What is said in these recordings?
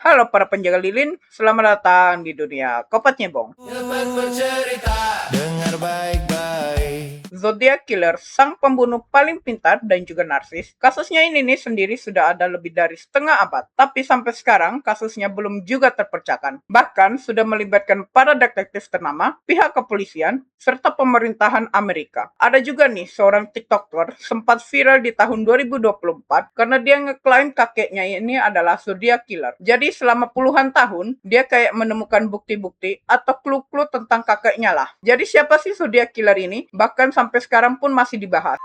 Halo para penjaga lilin, selamat datang di dunia Kopat Nyebong. Cepat bercerita, dengar baik-baik. Zodiac Killer, sang pembunuh paling pintar dan juga narsis. Kasusnya ini nih sendiri sudah ada lebih dari setengah abad, tapi sampai sekarang kasusnya belum juga terpecahkan. Bahkan sudah melibatkan para detektif ternama, pihak kepolisian, serta pemerintahan Amerika. Ada juga nih seorang TikToker sempat viral di tahun 2024 karena dia ngeklaim kakeknya ini adalah Zodiac Killer. Jadi selama puluhan tahun, dia kayak menemukan bukti-bukti atau clue-clue tentang kakeknya lah. Jadi siapa sih Zodiac Killer ini? Bahkan sampai sekarang pun masih dibahas.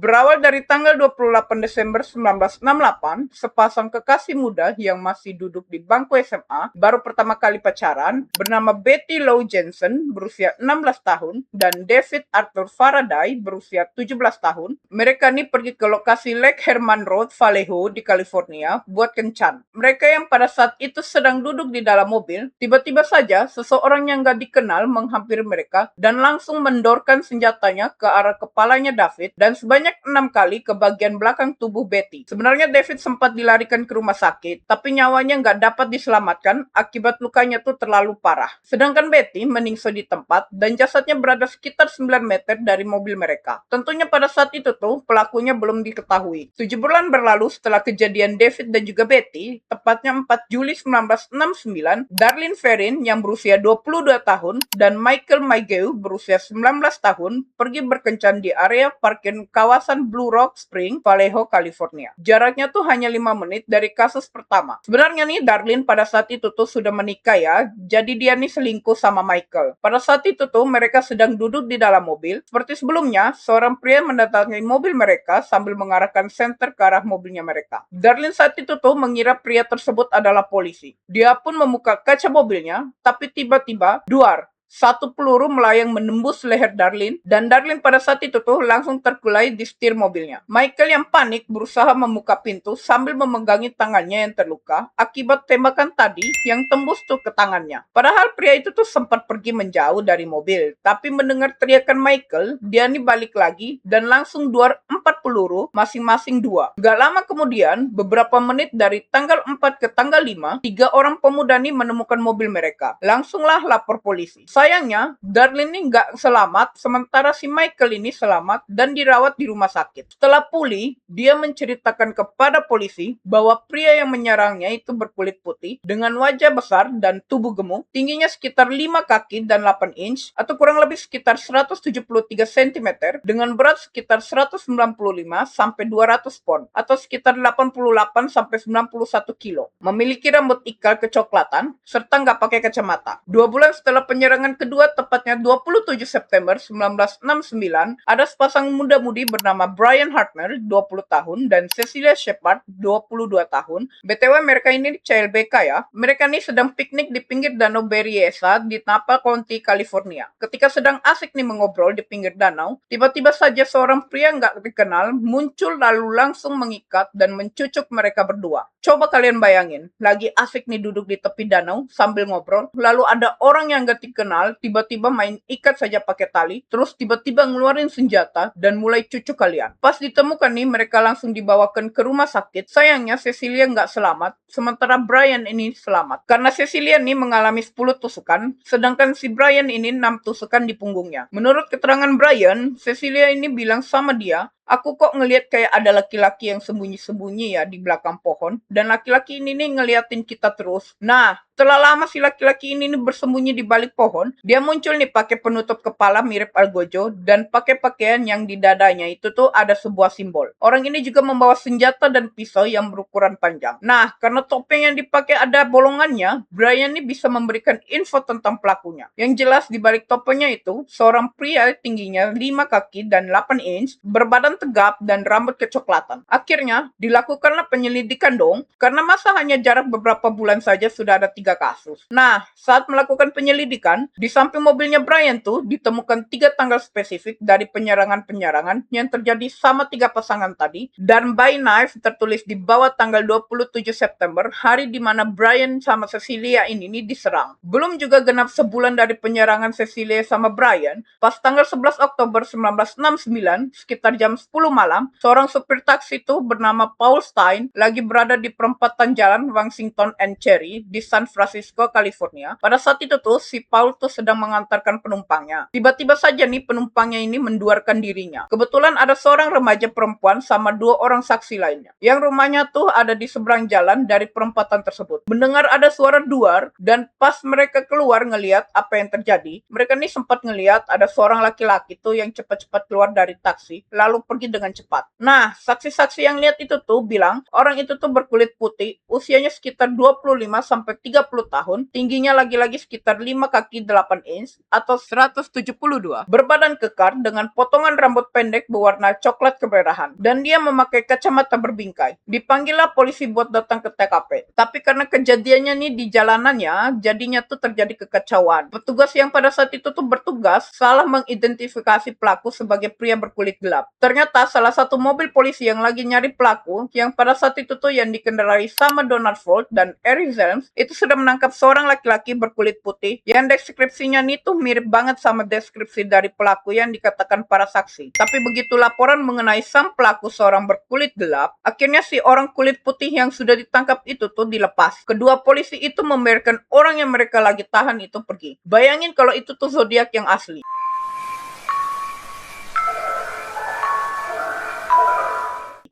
Berawal dari tanggal 28 Desember 1968, sepasang kekasih muda yang masih duduk di bangku SMA baru pertama kali pacaran bernama Betty Lou Jensen berusia 16 tahun dan David Arthur Faraday berusia 17 tahun. Mereka ini pergi ke lokasi Lake Herman Road, Vallejo di California buat kencan. Mereka yang pada saat itu sedang duduk di dalam mobil, tiba-tiba saja seseorang yang gak dikenal menghampiri mereka dan langsung mendorkan senjatanya ke arah kepalanya David dan sebanyak 6 kali ke bagian belakang tubuh Betty. Sebenarnya David sempat dilarikan ke rumah sakit, tapi nyawanya nggak dapat diselamatkan akibat lukanya tuh terlalu parah. Sedangkan Betty meningso di tempat dan jasadnya berada sekitar 9 meter dari mobil mereka. Tentunya pada saat itu tuh pelakunya belum diketahui. 7 bulan berlalu setelah kejadian David dan juga Betty, tepatnya 4 Juli 1969, Darlene Ferrin yang berusia 22 tahun dan Michael Mageau berusia 19 tahun pergi berkencan di area parkir kawasan Blue Rock Spring, Vallejo, California. Jaraknya tuh hanya 5 menit dari kasus pertama. Sebenarnya nih Darlene pada saat itu tuh sudah menikah ya, jadi dia nih selingkuh sama Michael. Pada saat itu tuh mereka sedang duduk di dalam mobil. Seperti sebelumnya, seorang pria mendatangi mobil mereka sambil mengarahkan senter ke arah mobilnya mereka. Darlene saat itu tuh mengira pria tersebut adalah polisi. Dia pun membuka kaca mobilnya, tapi tiba-tiba duar. Satu peluru melayang menembus leher Darlene dan Darlene pada saat itu tuh langsung terkulai di setir mobilnya. Michael yang panik berusaha membuka pintu sambil memegangi tangannya yang terluka akibat tembakan tadi yang tembus tuh ke tangannya. Padahal pria itu tuh sempat pergi menjauh dari mobil, tapi mendengar teriakan Michael, dia nih balik lagi dan langsung duar 4 peluru, masing-masing 2. Gak lama kemudian, beberapa menit dari tanggal 4 ke tanggal 5, 3 orang pemuda nih menemukan mobil mereka. Langsunglah lapor polisi. Sayangnya, Darlene ini nggak selamat, sementara si Michael ini selamat dan dirawat di rumah sakit. Setelah pulih, dia menceritakan kepada polisi bahwa pria yang menyerangnya itu berkulit putih, dengan wajah besar dan tubuh gemuk, tingginya sekitar 5 kaki dan 8 inch, atau kurang lebih sekitar 173 cm, dengan berat sekitar 195 sampai 200 pon, atau sekitar 88 sampai 91 kilo. Memiliki rambut ikal kecoklatan, serta nggak pakai kacamata. 2 bulan setelah penyerangan kedua, tepatnya 27 September 1969, ada sepasang muda-mudi bernama Brian Hartner, 20 tahun, dan Cecilia Shepard, 22 tahun. BTW mereka ini CLBK ya. Mereka ini sedang piknik di pinggir danau Berryessa di Napa County, California. Ketika sedang asik nih mengobrol di pinggir danau, tiba-tiba saja seorang pria nggak dikenal muncul lalu langsung mengikat dan mencucuk mereka berdua. Coba kalian bayangin, lagi asik nih duduk di tepi danau sambil ngobrol, lalu ada orang yang nggak dikenal tiba-tiba main ikat saja pakai tali, terus tiba-tiba ngeluarin senjata dan mulai cucuk kalian. Pas ditemukan nih, mereka langsung dibawakan ke rumah sakit. Sayangnya Cecilia nggak selamat, sementara Brian ini selamat. Karena Cecilia nih mengalami 10 tusukan, sedangkan si Brian ini 6 tusukan di punggungnya. Menurut keterangan Brian, Cecilia ini bilang sama dia, aku kok ngelihat kayak ada laki-laki yang sembunyi-sembunyi ya di belakang pohon, dan laki-laki ini nih ngeliatin kita terus. Nah, setelah lama si laki-laki ini nih bersembunyi di balik pohon, dia muncul nih pakai penutup kepala mirip Algojo dan pakai pakaian yang di dadanya itu tuh ada sebuah simbol. Orang ini juga membawa senjata dan pisau yang berukuran panjang. Nah, karena topeng yang dipakai ada bolongannya, Brian nih bisa memberikan info tentang pelakunya. Yang jelas di balik topengnya itu, seorang pria tingginya 5 kaki dan 8 inch, berbadan tegap dan rambut kecoklatan. Akhirnya, dilakukanlah penyelidikan dong, karena masa hanya jarak beberapa bulan saja sudah ada 3 3 kasus. Nah, saat melakukan penyelidikan, di samping mobilnya Brian tuh ditemukan 3 tanggal spesifik dari penyerangan-penyerangan yang terjadi sama 3 pasangan tadi, dan by knife tertulis di bawah tanggal 27 September, hari di mana Brian sama Cecilia ini diserang. Belum juga genap sebulan dari penyerangan Cecilia sama Brian, pas tanggal 11 Oktober 1969, sekitar jam 10 malam, seorang supir taksi itu bernama Paul Stein lagi berada di perempatan jalan Washington and Cherry di San Francisco, California. Pada saat itu tuh, si Paul tuh sedang mengantarkan penumpangnya. Tiba-tiba saja nih penumpangnya ini menduarkan dirinya. Kebetulan ada seorang remaja perempuan sama 2 orang saksi lainnya, yang rumahnya tuh ada di seberang jalan dari perempatan tersebut. Mendengar ada suara duar, dan pas mereka keluar ngeliat apa yang terjadi, mereka nih sempat ngeliat ada seorang laki-laki tuh yang cepat-cepat keluar dari taksi, lalu pergi dengan cepat. Nah, saksi-saksi yang lihat itu tuh bilang, orang itu tuh berkulit putih, usianya sekitar 25-30 tahun, tingginya lagi-lagi sekitar 5 kaki 8 inch, atau 172, berbadan kekar dengan potongan rambut pendek berwarna coklat kemerahan, dan dia memakai kacamata berbingkai. Dipanggillah polisi buat datang ke TKP. Tapi karena kejadiannya nih di jalanannya, jadinya tuh terjadi kekacauan. Petugas yang pada saat itu tuh bertugas salah mengidentifikasi pelaku sebagai pria berkulit gelap. Ternyata salah satu mobil polisi yang lagi nyari pelaku, yang pada saat itu tuh yang dikendarai sama Donald Ford dan Eric Zelms, itu sudah menangkap seorang laki-laki berkulit putih yang deskripsinya nih tuh mirip banget sama deskripsi dari pelaku yang dikatakan para saksi. Tapi begitu laporan mengenai sang pelaku seorang berkulit gelap, akhirnya si orang kulit putih yang sudah ditangkap itu tuh dilepas. Kedua polisi itu membiarkan orang yang mereka lagi tahan itu pergi. Bayangin kalau itu tuh zodiak yang asli.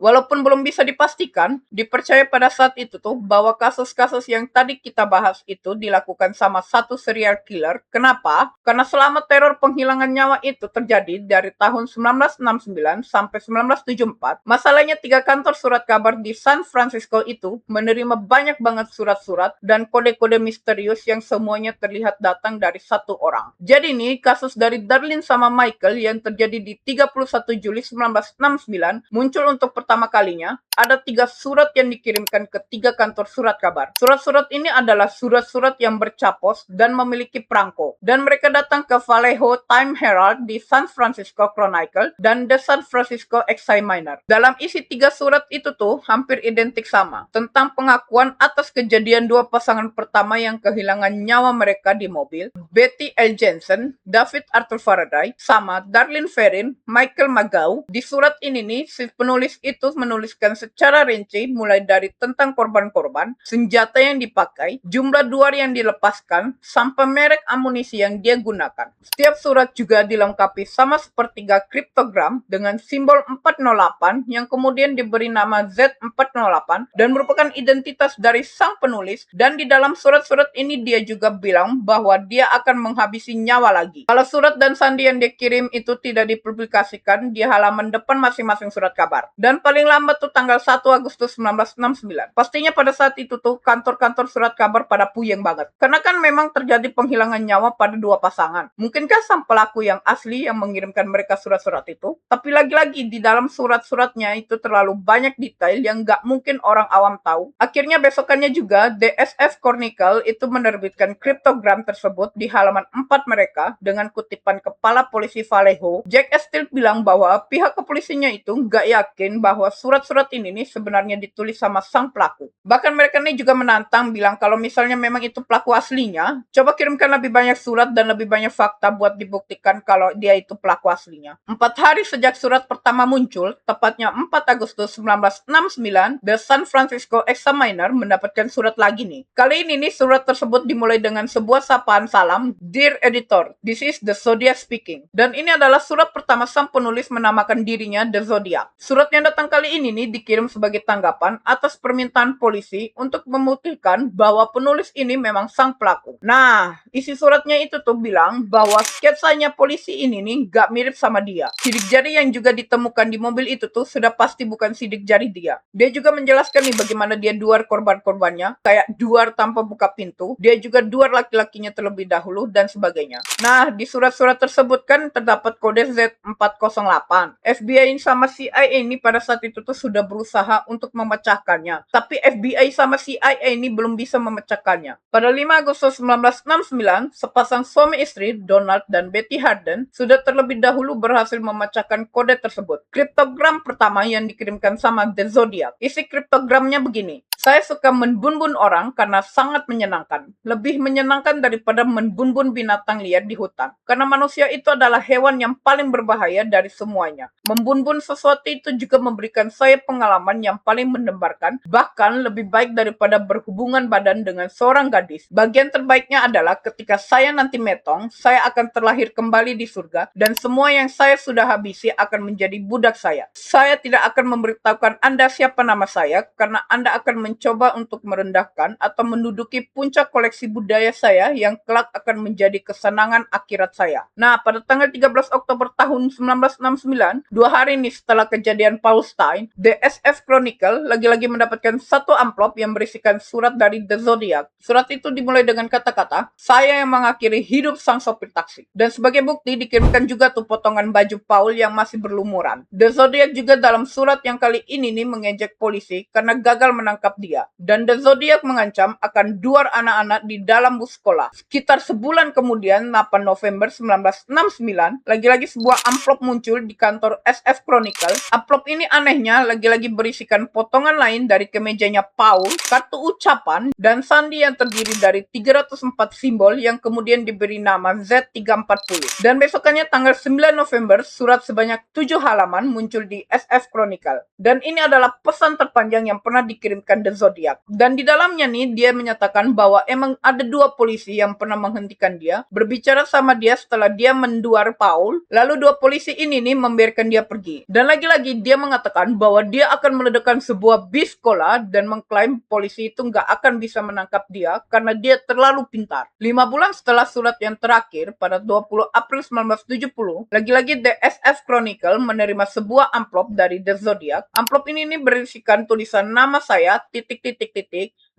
Walaupun belum bisa dipastikan, dipercaya pada saat itu tuh bahwa kasus-kasus yang tadi kita bahas itu dilakukan sama satu serial killer. Kenapa? Karena selama teror penghilangan nyawa itu terjadi dari tahun 1969 sampai 1974, masalahnya 3 kantor surat kabar di San Francisco itu menerima banyak banget surat-surat dan kode-kode misterius yang semuanya terlihat datang dari satu orang. Jadi nih, kasus dari Darlene sama Michael yang terjadi di 31 Juli 1969 muncul untuk pertama kalinya. Ada 3 surat yang dikirimkan ke 3 kantor surat kabar. Surat-surat ini adalah surat-surat yang bercapos dan memiliki perangko. Dan mereka datang ke Vallejo Time Herald di San Francisco Chronicle dan The San Francisco Examiner. Dalam isi 3 surat itu tuh hampir identik sama, tentang pengakuan atas kejadian 2 pasangan pertama yang kehilangan nyawa mereka di mobil, Betty L. Jensen, David Arthur Faraday, sama Darlene Ferrin, Michael Magau. Di surat ini nih, si penulis itu menuliskan secara rinci mulai dari tentang korban-korban, senjata yang dipakai, jumlah duar yang dilepaskan, sampai merek amunisi yang dia gunakan. Setiap surat juga dilengkapi sama sepertiga kriptogram dengan simbol 408 yang kemudian diberi nama Z408 dan merupakan identitas dari sang penulis, dan di dalam surat-surat ini dia juga bilang bahwa dia akan menghabisi nyawa lagi kalau surat dan sandi yang dia kirim itu tidak dipublikasikan di halaman depan masing-masing surat kabar. Dan paling lambat tuh tanggal 1 Agustus 1969. Pastinya pada saat itu tuh kantor-kantor surat kabar pada puyeng banget. Karena kan memang terjadi penghilangan nyawa pada 2 pasangan. Mungkinkah sang pelaku yang asli yang mengirimkan mereka surat-surat itu? Tapi lagi-lagi di dalam surat-suratnya itu terlalu banyak detail yang nggak mungkin orang awam tahu. Akhirnya besokannya juga DSF Chronicle itu menerbitkan kriptogram tersebut di halaman 4 mereka dengan kutipan kepala polisi Vallejo, Jack Steele, bilang bahwa pihak kepolisinya itu nggak yakin bahwa surat-surat ini nih sebenarnya ditulis sama sang pelaku. Bahkan mereka nih juga menantang bilang kalau misalnya memang itu pelaku aslinya, coba kirimkan lebih banyak surat dan lebih banyak fakta buat dibuktikan kalau dia itu pelaku aslinya. 4 hari sejak surat pertama muncul, tepatnya 4 Agustus 1969, The San Francisco Examiner mendapatkan surat lagi nih. Kali ini nih surat tersebut dimulai dengan sebuah sapaan salam, Dear Editor, this is the Zodiac speaking. Dan ini adalah surat pertama sang penulis menamakan dirinya The Zodiac. Surat yang datang kali ini nih dikirim sebagai tanggapan atas permintaan polisi untuk membuktikan bahwa penulis ini memang sang pelaku. Nah, isi suratnya itu tuh bilang bahwa sketsanya polisi ini nih gak mirip sama dia. Sidik jari yang juga ditemukan di mobil itu tuh sudah pasti bukan sidik jari dia. Dia juga menjelaskan nih bagaimana dia duar korban-korbannya, kayak duar tanpa buka pintu, dia juga duar laki-lakinya terlebih dahulu, dan sebagainya. Nah, di surat-surat tersebut kan terdapat kode Z408. FBI sama CIA ini pada saat saat itu tuh sudah berusaha untuk memecahkannya. Tapi FBI sama CIA ini belum bisa memecahkannya. Pada 5 Agustus 1969, sepasang suami istri, Donald dan Betty Harden, sudah terlebih dahulu berhasil memecahkan kode tersebut. Kriptogram pertama yang dikirimkan sama The Zodiac. Isi kriptogramnya begini. Saya suka menbun-bun orang karena sangat menyenangkan. Lebih menyenangkan daripada menbun-bun binatang liar di hutan. Karena manusia itu adalah hewan yang paling berbahaya dari semuanya. Membun-bun sesuatu itu juga memberikan saya pengalaman yang paling mendebarkan, bahkan lebih baik daripada berhubungan badan dengan seorang gadis. Bagian terbaiknya adalah ketika saya nanti metong, saya akan terlahir kembali di surga, dan semua yang saya sudah habisi akan menjadi budak saya. Saya tidak akan memberitahukan Anda siapa nama saya, karena Anda akan mencoba untuk merendahkan atau menduduki puncak koleksi budaya saya yang kelak akan menjadi kesenangan akhirat saya. Nah, pada tanggal 13 Oktober tahun 1969, 2 hari ini setelah kejadian Palestine, The SF Chronicle lagi-lagi mendapatkan satu amplop yang berisikan surat dari The Zodiac. Surat itu dimulai dengan kata-kata, "Saya yang mengakhiri hidup sang sopir taksi." Dan sebagai bukti dikirimkan juga tuh potongan baju Paul yang masih berlumuran. The Zodiac juga dalam surat yang kali ini nih mengejek polisi karena gagal menangkap dia. Dan The Zodiac mengancam akan duar anak-anak di dalam bus sekolah. Sekitar sebulan kemudian, 8 November 1969, lagi-lagi sebuah amplop muncul di kantor SF Chronicle. Amplop ini anehnya lagi-lagi berisikan potongan lain dari kemejanya Paul, kartu ucapan, dan sandi yang terdiri dari 304 simbol yang kemudian diberi nama Z340. Dan besokannya tanggal 9 November, surat sebanyak 7 halaman muncul di SF Chronicle. Dan ini adalah pesan terpanjang yang pernah dikirimkan The Zodiac. Dan di dalamnya nih, dia menyatakan bahwa emang ada 2 polisi yang pernah menghentikan dia, berbicara sama dia setelah dia menduar Paul, lalu 2 polisi ini nih membiarkan dia pergi. Dan lagi-lagi dia mengatakan bahwa dia akan meledakkan sebuah bis sekolah dan mengklaim polisi itu nggak akan bisa menangkap dia karena dia terlalu pintar. 5 bulan setelah surat yang terakhir, pada 20 April 1970, lagi-lagi The SF Chronicle menerima sebuah amplop dari The Zodiac. Amplop ini nih berisikan tulisan nama saya,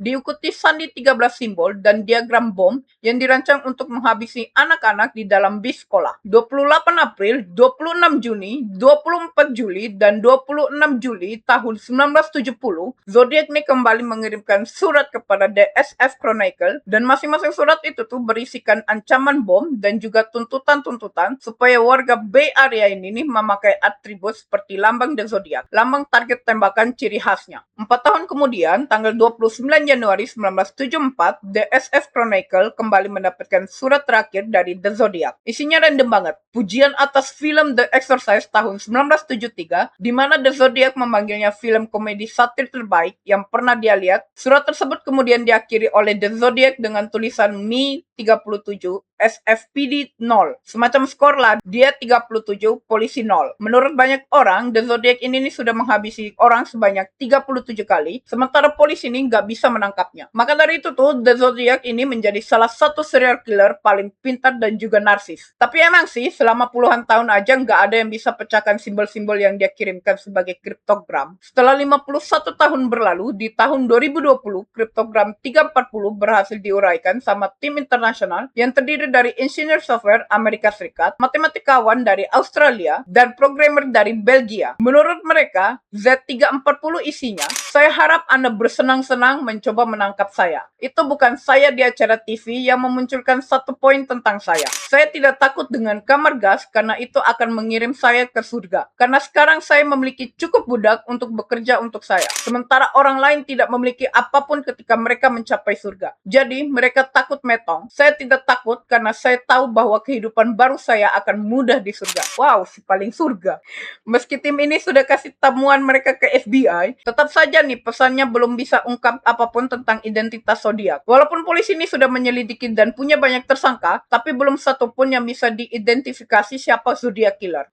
diikuti sandi 13 simbol dan diagram bom yang dirancang untuk menghabisi anak-anak di dalam bis sekolah. 28 April, 26 Juni, 24 Juli, dan 26 Juli tahun 1970, Zodiac ini kembali mengirimkan surat kepada The SF Chronicle, dan masing-masing surat itu tuh berisikan ancaman bom dan juga tuntutan-tuntutan supaya warga Bay Area ini nih memakai atribut seperti lambang The Zodiac, lambang target tembakan ciri khasnya. 4 tahun kemudian, tanggal 29 Januari 1974, The SF Chronicle kembali mendapatkan surat terakhir dari The Zodiac. Isinya random banget. Pujian atas film The Exorcist tahun 1973, di mana The Zodiac memanggilnya film komedi satir terbaik yang pernah dia lihat. Surat tersebut kemudian diakhiri oleh The Zodiac dengan tulisan Mi 37, SFPD 0. Semacam skor lah, dia 37, polisi 0. Menurut banyak orang, The Zodiac ini sudah menghabisi orang sebanyak 37 kali, sementara polisi ini nggak bisa menangkapnya. Maka dari itu tuh, The Zodiac ini menjadi salah satu serial killer paling pintar dan juga narsis. Tapi emang sih, selama puluhan tahun aja nggak ada yang bisa pecahkan simbol-simbol yang dia kirimkan sebagai kriptogram. Setelah 51 tahun berlalu, di tahun 2020, kriptogram 340 berhasil diuraikan sama tim internasional yang terdiri dari insinyur software Amerika Serikat, matematikawan dari Australia, dan programmer dari Belgia. Menurut mereka, Z340 isinya, "Saya harap Anda bersenang-senang mencoba menangkap saya. Itu bukan saya di acara TV yang memunculkan satu poin tentang saya. Saya tidak takut dengan kamar gas karena itu akan mengirim saya ke surga. Karena sekarang saya memiliki cukup budak untuk bekerja untuk saya. Sementara orang lain tidak memiliki apapun ketika mereka mencapai surga. Jadi mereka takut metong. Saya tidak takut karena saya tahu bahwa kehidupan baru saya akan mudah di surga." Wow, si paling surga. Meski tim ini sudah kasih temuan mereka ke FBI, tetap saja nih pesannya belum bisa ungkap apapun tentang identitas Zodiac. Walaupun polisi ini sudah menyelidiki dan punya banyak tersangka, tapi belum satu pun yang bisa diidentifikasi siapa Zodiac Killer.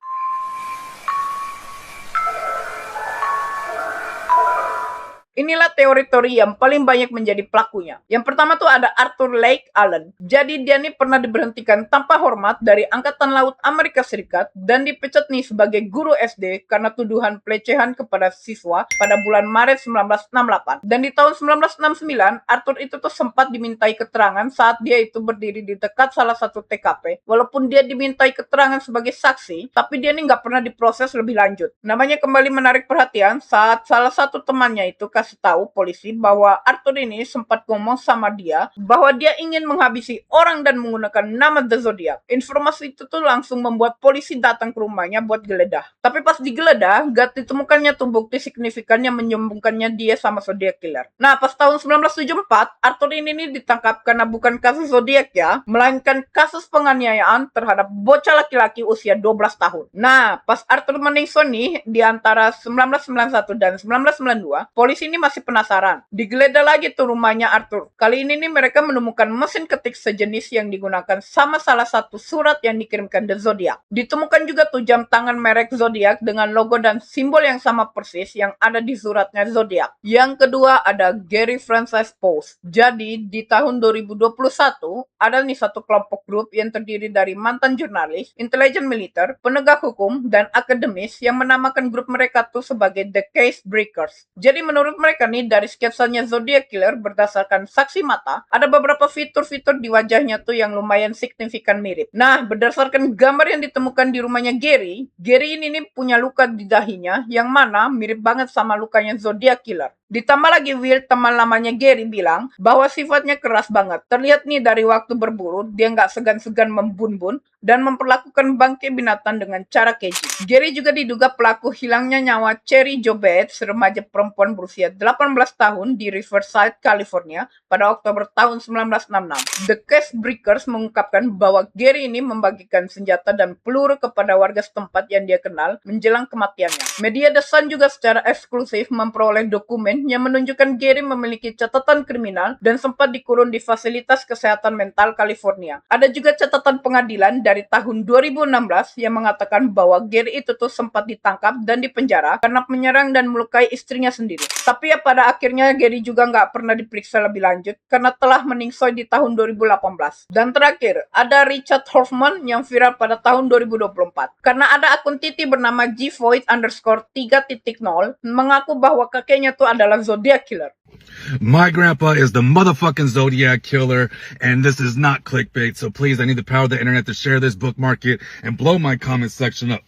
Inilah teori-teori yang paling banyak menjadi pelakunya. Yang pertama tuh ada Arthur Lake Allen. Jadi dia nih pernah diberhentikan tanpa hormat dari Angkatan Laut Amerika Serikat dan dipecat nih sebagai guru SD karena tuduhan pelecehan kepada siswa pada bulan Maret 1968. Dan di tahun 1969, Arthur itu tuh sempat dimintai keterangan saat dia itu berdiri di dekat salah satu TKP. Walaupun dia dimintai keterangan sebagai saksi, tapi dia nih nggak pernah diproses lebih lanjut. Namanya kembali menarik perhatian saat salah satu temannya itu kasih tahu polisi bahwa Arthur ini sempat ngomong sama dia bahwa dia ingin menghabisi orang dan menggunakan nama The Zodiac. Informasi itu tuh langsung membuat polisi datang ke rumahnya buat geledah. Tapi pas digeledah, gak ditemukannya tuh bukti signifikan yang menyambungkannya dia sama Zodiac Killer. Nah, pas tahun 1974, Arthur ini nih ditangkap karena bukan kasus Zodiac ya, melainkan kasus penganiayaan terhadap bocah laki-laki usia 12 tahun. Nah, pas Arthur meningso nih di antara 1991 dan 1992, polisi ini masih penasaran. Digeledah lagi tuh rumahnya Arthur. Kali ini nih mereka menemukan mesin ketik sejenis yang digunakan sama salah satu surat yang dikirimkan The Zodiac. Ditemukan juga tuh jam tangan merek Zodiac dengan logo dan simbol yang sama persis yang ada di suratnya Zodiac. Yang kedua ada Gary Francis Post. Jadi di tahun 2021 ada nih satu kelompok grup yang terdiri dari mantan jurnalis, intelijen militer, penegak hukum, dan akademis yang menamakan grup mereka tuh sebagai The Case Breakers. Jadi menurut mereka nih dari sketsanya Zodiac Killer berdasarkan saksi mata, ada beberapa fitur-fitur di wajahnya tuh yang lumayan signifikan mirip. Nah, berdasarkan gambar yang ditemukan di rumahnya Gary ini nih punya luka di dahinya yang mana mirip banget sama lukanya Zodiac Killer. Ditambah lagi Will, teman lamanya Gary, bilang bahwa sifatnya keras banget. Terlihat nih dari waktu berburu, dia nggak segan-segan membun-bun dan memperlakukan bangkai binatang dengan cara keji. Gary juga diduga pelaku hilangnya nyawa Cherry Jo Bates, remaja perempuan berusia 18 tahun di Riverside, California pada Oktober tahun 1966. The Case Breakers mengungkapkan bahwa Gary ini membagikan senjata dan peluru kepada warga setempat yang dia kenal menjelang kematiannya. Media The Sun juga secara eksklusif memperoleh dokumen yang menunjukkan Gary memiliki catatan kriminal dan sempat dikurung di fasilitas kesehatan mental California. Ada juga catatan pengadilan dari tahun 2016 yang mengatakan bahwa Gary itu tuh sempat ditangkap dan dipenjara karena menyerang dan melukai istrinya sendiri. Tapi ya pada akhirnya Gary juga nggak pernah diperiksa lebih lanjut karena telah meningsoi di tahun 2018. Dan terakhir, ada Richard Hoffman yang viral pada tahun 2024. Karena ada akun Titi bernama gvoid_3.0 mengaku bahwa kakeknya tuh adalah Zodiac Killer. My grandpa is the motherfucking Zodiac Killer, and this is not clickbait, so please, I need the power of the internet to share this, bookmark it, and blow my comment section up.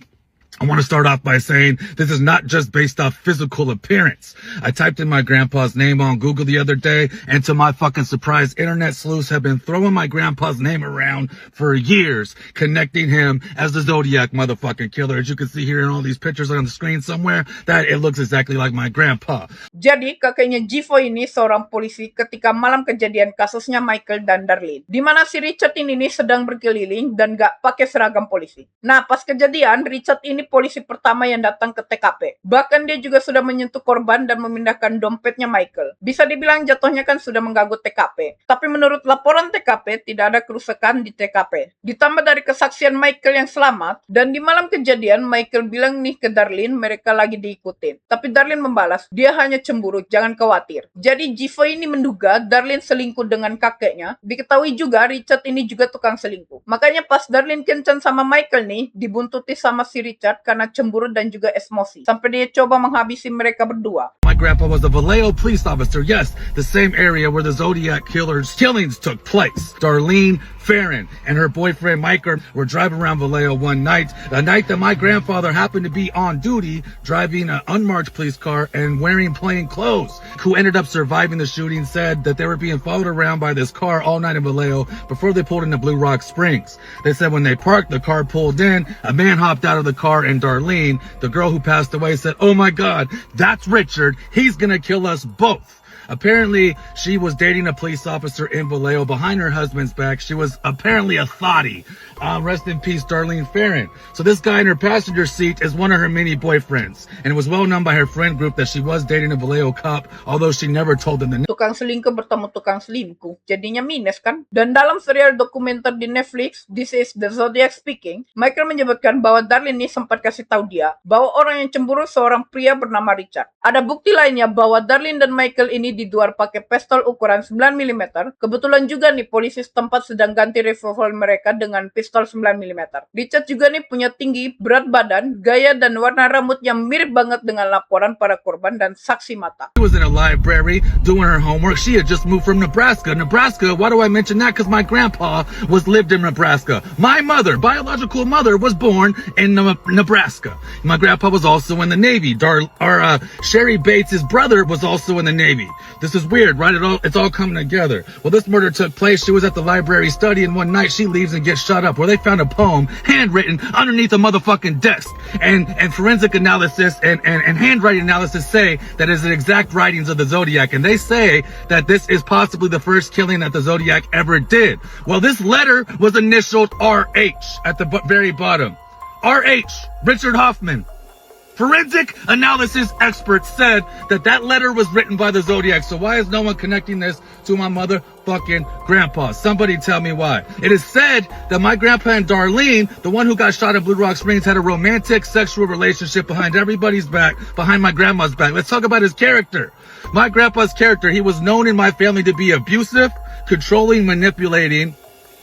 I want to start off by saying this is not just based off physical appearance. I typed in my grandpa's name on Google the other day, and to my fucking surprise, internet sleuths have been throwing my grandpa's name around for years, connecting him as the Zodiac motherfucking killer. As you can see here in all these pictures on the screen somewhere, that it looks exactly like my grandpa. Jadi kakeknya Jivo ini seorang polisi ketika malam kejadian kasusnya Michael dan Darlene, di mana si Richard ini sedang berkeliling dan gak pakai seragam polisi. Nah, pas kejadian, Richard ini polisi pertama yang datang ke TKP. Bahkan dia juga sudah menyentuh korban dan memindahkan dompetnya Michael. Bisa dibilang jatuhnya kan sudah mengganggu TKP. Tapi menurut laporan TKP, tidak ada kerusakan di TKP. Ditambah dari kesaksian Michael yang selamat, dan di malam kejadian, Michael bilang nih ke Darlene mereka lagi diikutin. Tapi Darlene membalas, dia hanya cemburu, jangan khawatir. Jadi Jivo ini menduga Darlene selingkuh dengan kakeknya. Diketahui juga Richard ini juga tukang selingkuh. Makanya pas Darlene kencan sama Michael nih, dibuntuti sama si Richard karena cemburu dan juga emosi. Sampai dia coba menghabisi mereka berdua. My grandpa was a Vallejo police officer. Yes, the same area where the Zodiac killer's killings took place. Darlene Farron and her boyfriend Micah were driving around Vallejo one night, a night that my grandfather happened to be on duty, driving an unmarked police car and wearing plain clothes. Who ended up surviving the shooting said that they were being followed around by this car all night in Vallejo before they pulled into Blue Rock Springs. They said when they parked, the car pulled in, a man hopped out of the car, and Darlene, the girl who passed away, said, "Oh my God, that's Richard. He's gonna kill us both." Apparently, she was dating a police officer in Vallejo behind her husband's back. She was apparently a thotty. Rest in peace, Darlene Ferrin. So this guy in her passenger seat is one of her many boyfriends. And it was well known by her friend group that she was dating a Vallejo cop, although she never told them the Tukang selingkuh bertemu tukang selingkuh, jadinya minus kan? Dan dalam serial dokumenter di Netflix, This is the Zodiac Speaking, Michael menyebutkan bahwa Darlene ini sempat kasih tahu dia bahwa orang yang cemburu seorang pria bernama Richard. Ada bukti lainnya bahwa Darlene dan Michael ini di luar pakai pistol ukuran 9 mm. Kebetulan juga nih polisi setempat sedang ganti revolver mereka dengan pistol 9 mm. Richard juga nih punya tinggi, berat badan, gaya dan warna rambut yang mirip banget dengan laporan para korban dan saksi mata. She was in a library doing her homework. She had just moved from Nebraska. Nebraska, why do I mention that? Because my grandpa lived in Nebraska. My mother, biological mother, was born in Nebraska. My grandpa was also in the Navy. Sherry Bates' brother was also in the Navy. This is weird, right? It's all coming together. Well, this murder took place. She was at the library studying one night. She leaves and gets shot up where they found a poem handwritten underneath a motherfucking desk. And forensic analysis and handwriting analysis say that is the exact writings of the Zodiac. And they say that this is possibly the first killing that the Zodiac ever did. Well, this letter was initialed RH at the very bottom. RH, Richard Hoffman. Forensic analysis experts said that that letter was written by the Zodiac. So why is no one connecting this to my motherfucking grandpa? Somebody tell me why. It is said that my grandpa and Darlene, the one who got shot in Blue Rock Springs, had a romantic sexual relationship behind everybody's back, behind my grandma's back. Let's talk about his character. My grandpa's character, he was known in my family to be abusive, controlling, manipulating,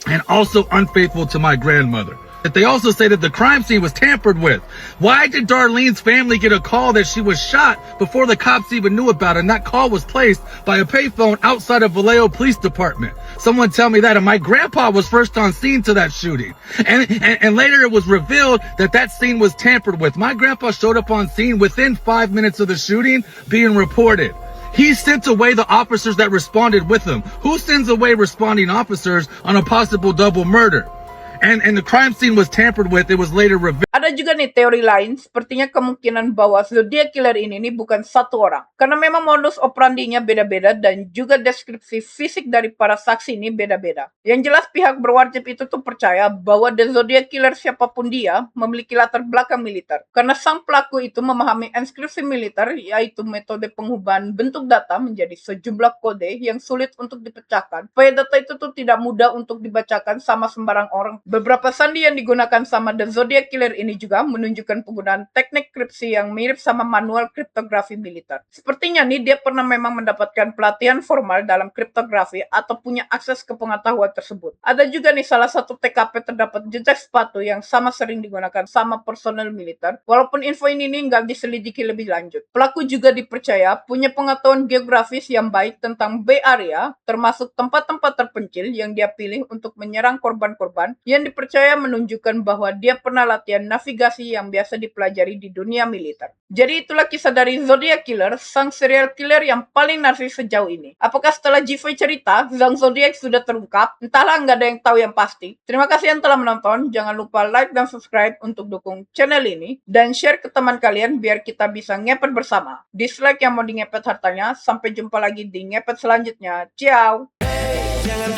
and also unfaithful to my grandmother. That they also say that the crime scene was tampered with. Why did Darlene's family get a call that she was shot before the cops even knew about it? And that call was placed by a payphone outside of Vallejo Police Department. Someone tell me that. And my grandpa was first on scene to that shooting. And later it was revealed that that scene was tampered with. My grandpa showed up on scene within 5 minutes of the shooting being reported. He sent away the officers that responded with him. Who sends away responding officers on a possible double murder? And the crime scene was tampered with. It was later revealed. Ada juga nih teori lain, sepertinya kemungkinan bahwa Zodiac Killer ini bukan satu orang. Karena memang modus operandinya beda-beda dan juga deskripsi fisik dari para saksi ini beda-beda. Yang jelas pihak berwajib itu tuh percaya bahwa The Zodiac Killer siapapun dia memiliki latar belakang militer. Karena sang pelaku itu memahami inskripsi militer, yaitu metode pengubahan bentuk data menjadi sejumlah kode yang sulit untuk dipecahkan. Supaya data itu tuh tidak mudah untuk dibacakan sama sembarang orang. Beberapa sandi yang digunakan sama The Zodiac Killer ini juga menunjukkan penggunaan teknik kripsi yang mirip sama manual kriptografi militer. Sepertinya nih dia pernah memang mendapatkan pelatihan formal dalam kriptografi atau punya akses ke pengetahuan tersebut. Ada juga nih salah satu TKP terdapat jejak sepatu yang sama sering digunakan sama personel militer, walaupun info ini nggak diselidiki lebih lanjut. Pelaku juga dipercaya punya pengetahuan geografis yang baik tentang Bay Area, termasuk tempat-tempat terpencil yang dia pilih untuk menyerang korban-korban yang dipercaya menunjukkan bahwa dia pernah latihan navigasi yang biasa dipelajari di dunia militer. Jadi itulah kisah dari Zodiac Killer, sang serial killer yang paling narsis sejauh ini. Apakah setelah Giveaway cerita, sang Zodiac sudah terungkap? Entahlah, nggak ada yang tahu yang pasti. Terima kasih yang telah menonton. Jangan lupa like dan subscribe untuk dukung channel ini. Dan share ke teman kalian biar kita bisa ngepet bersama. Dislike yang mau di ngepet hartanya. Sampai jumpa lagi di ngepet selanjutnya. Ciao! Jangan